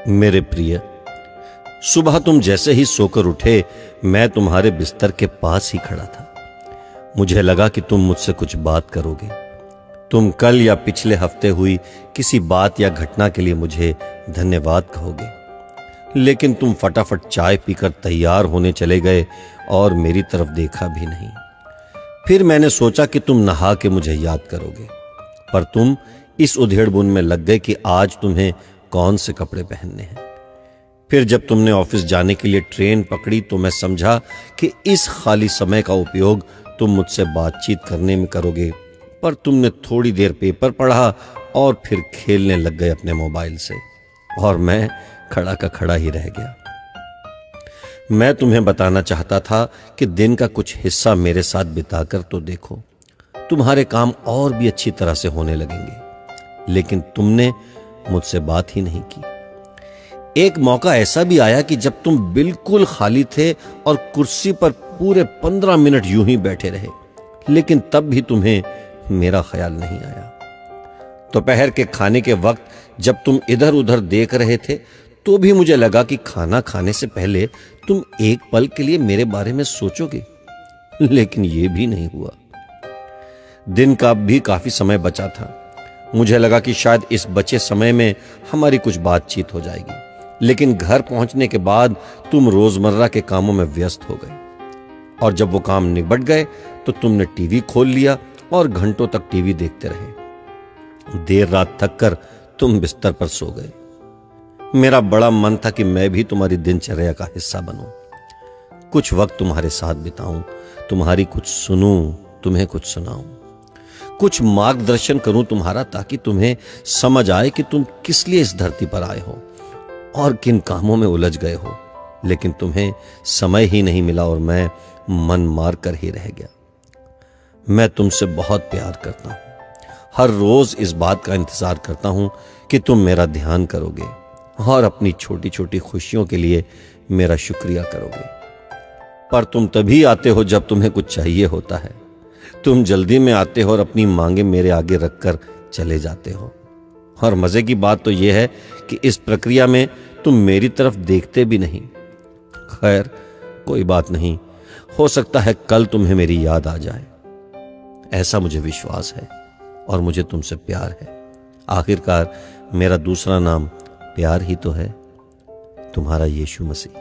मेरे प्रिय, सुबह तुम जैसे ही सोकर उठे, मैं तुम्हारे बिस्तर के पास ही खड़ा था। मुझे लगा कि तुम मुझसे कुछ बात करोगे। तुम कल या पिछले हफ्ते हुई किसी बात या घटना के लिए मुझे धन्यवाद कहोगे, लेकिन तुम फटाफट चाय पीकर तैयार होने चले गए और मेरी तरफ देखा भी नहीं। फिर मैंने सोचा कि तुम नहा के मुझे याद करोगे, पर तुम इस उधेड़बुन में लग गए कि आज तुम्हें कौन से कपड़े पहनने हैं। फिर जब तुमने ऑफिस जाने के लिए ट्रेन पकड़ी तो मैं समझा कि इस खाली समय का उपयोग तुम मुझसे बातचीत करने में करोगे, पर तुमने थोड़ी देर पेपर पढ़ा और फिर खेलने लग गए अपने मोबाइल से, और मैं खड़ा का खड़ा ही रह गया। मैं तुम्हें बताना चाहता था कि दिन का कुछ हिस्सा मेरे साथ बिताकर तो देखो, तुम्हारे काम और भी अच्छी तरह से होने लगेंगे, लेकिन तुमने मुझसे बात ही नहीं की। एक मौका ऐसा भी आया कि जब तुम बिल्कुल खाली थे और कुर्सी पर पूरे 15 मिनट यूं ही बैठे रहे, लेकिन तब भी तुम्हें मेरा ख्याल नहीं आया। दोपहर के खाने के वक्त जब तुम इधर उधर देख रहे थे तो भी मुझे लगा कि खाना खाने से पहले तुम एक पल के लिए मेरे बारे में सोचोगे, लेकिन यह भी नहीं हुआ। दिन का भी काफी समय बचा था। मुझे लगा कि शायद इस बचे समय में हमारी कुछ बातचीत हो जाएगी, लेकिन घर पहुंचने के बाद तुम रोजमर्रा के कामों में व्यस्त हो गए, और जब वो काम निबट गए तो तुमने टीवी खोल लिया और घंटों तक टीवी देखते रहे। देर रात थक कर तुम बिस्तर पर सो गए। मेरा बड़ा मन था कि मैं भी तुम्हारी दिनचर्या का हिस्सा बनूं, कुछ वक्त तुम्हारे साथ बिताऊं, तुम्हारी कुछ सुनूं, तुम्हें कुछ सुनाऊं, कुछ मार्गदर्शन करूं तुम्हारा, ताकि तुम्हें समझ आए कि तुम किस लिए इस धरती पर आए हो और किन कामों में उलझ गए हो। लेकिन तुम्हें समय ही नहीं मिला और मैं मन मार कर ही रह गया। मैं तुमसे बहुत प्यार करता हूं, हर रोज इस बात का इंतजार करता हूं कि तुम मेरा ध्यान करोगे और अपनी छोटी छोटी खुशियों के लिए मेरा शुक्रिया करोगे। पर तुम तभी आते हो जब तुम्हें कुछ चाहिए होता है। तुम जल्दी में आते हो और अपनी मांगे मेरे आगे रखकर चले जाते हो। और मजे की बात तो यह है कि इस प्रक्रिया में तुम मेरी तरफ देखते भी नहीं। खैर, कोई बात नहीं, हो सकता है कल तुम्हें मेरी याद आ जाए। ऐसा मुझे विश्वास है और मुझे तुमसे प्यार है। आखिरकार मेरा दूसरा नाम प्यार ही तो है, तुम्हारा यीशु मसीह।